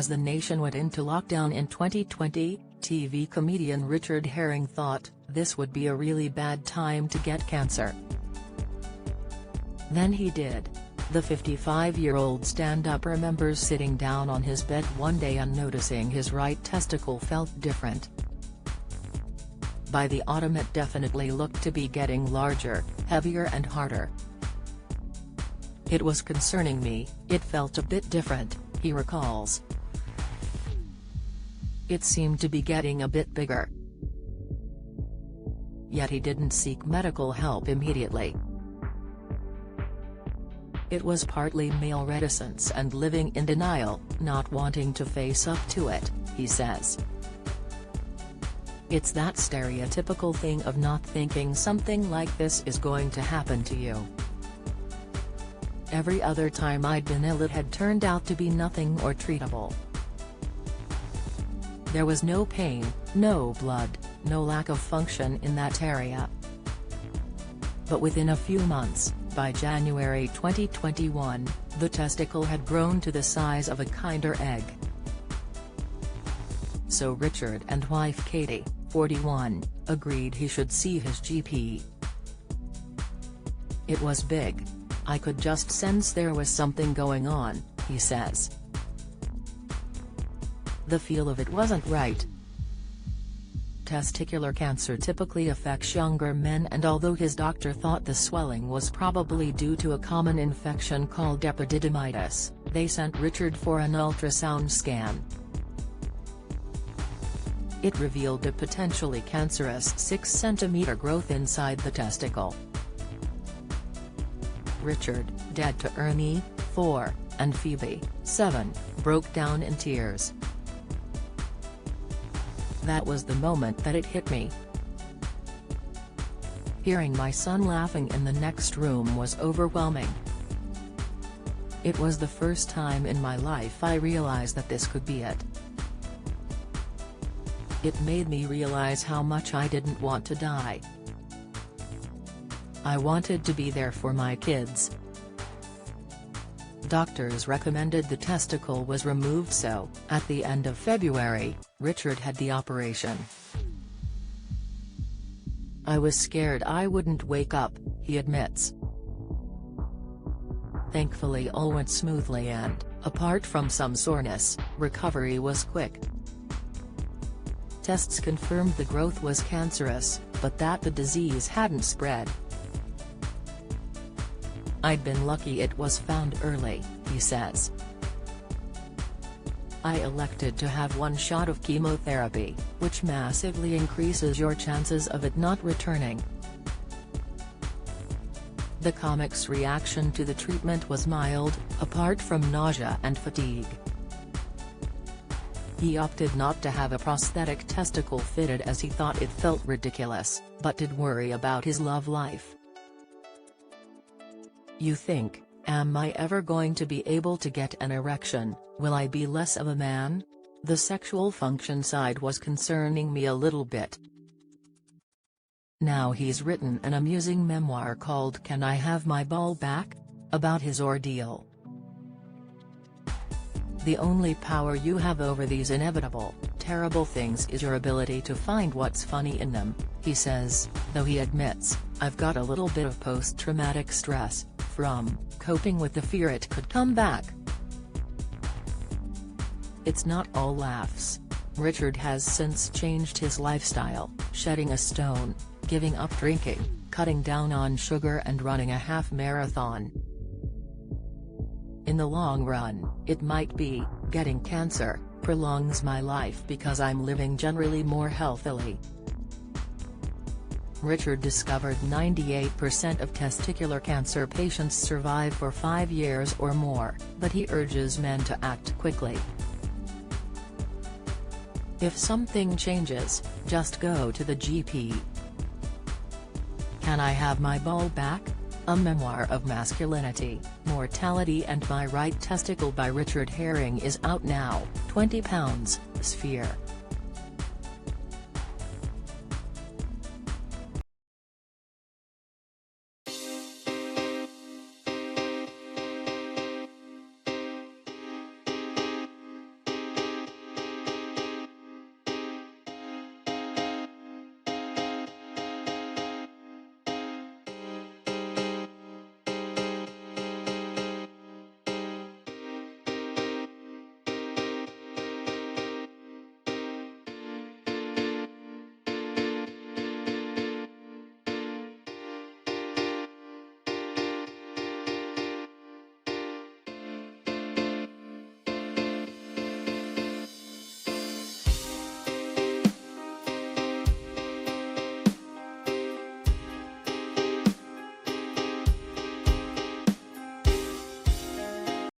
As the nation went into lockdown in 2020, TV comedian Richard Herring thought this would be a really bad time to get cancer. Then he did. The 55-year-old stand-up remembers sitting down on his bed one day and noticing his right testicle felt different. By the autumn it definitely looked to be getting larger, heavier and harder. It was concerning me, it felt a bit different, he recalls. It seemed to be getting a bit bigger. Yet he didn't seek medical help immediately. It was partly male reticence and living in denial, not wanting to face up to it, he says. It's that stereotypical thing of not thinking something like this is going to happen to you. Every other time I'd been ill it had turned out to be nothing or treatable. There was no pain, no blood, no lack of function in that area. But within a few months, by January 2021, the testicle had grown to the size of a kinder egg. So Richard and wife Katie, 41, agreed he should see his GP. It was big. I could just sense there was something going on, he says. The feel of it wasn't right. Testicular cancer typically affects younger men, and although his doctor thought the swelling was probably due to a common infection called epididymitis, they sent Richard for an ultrasound scan. It revealed a potentially cancerous 6-centimeter growth inside the testicle. Richard, dad to Ernie, 4, and Phoebe, 7, broke down in tears. That was the moment that it hit me. Hearing my son laughing in the next room was overwhelming. It was the first time in my life I realized that this could be it. It made me realize how much I didn't want to die. I wanted to be there for my kids. Doctors recommended the testicle was removed, so, at the end of February, Richard had the operation. I was scared I wouldn't wake up, he admits. Thankfully all went smoothly and, apart from some soreness, recovery was quick. Tests confirmed the growth was cancerous, but that the disease hadn't spread. I'd been lucky it was found early, he says. I elected to have one shot of chemotherapy, which massively increases your chances of it not returning. The comic's reaction to the treatment was mild, apart from nausea and fatigue. He opted not to have a prosthetic testicle fitted as he thought it felt ridiculous, but did worry about his love life. You think, am I ever going to be able to get an erection, will I be less of a man? The sexual function side was concerning me a little bit. Now he's written an amusing memoir called Can I Have My Ball Back? About his ordeal. The only power you have over these inevitable, terrible things is your ability to find what's funny in them, he says, though he admits, I've got a little bit of post-traumatic stress from coping with the fear it could come back. It's not all laughs. Richard has since changed his lifestyle, shedding a stone, giving up drinking, cutting down on sugar and running a half marathon. In the long run, it might be, getting cancer prolongs my life because I'm living generally more healthily. Richard discovered 98% of testicular cancer patients survive for 5 years or more, but he urges men to act quickly. If something changes, just go to the GP. Can I Have My Ball Back? A Memoir of Masculinity, Mortality and My Right Testicle by Richard Herring is out now, £20, Sphere.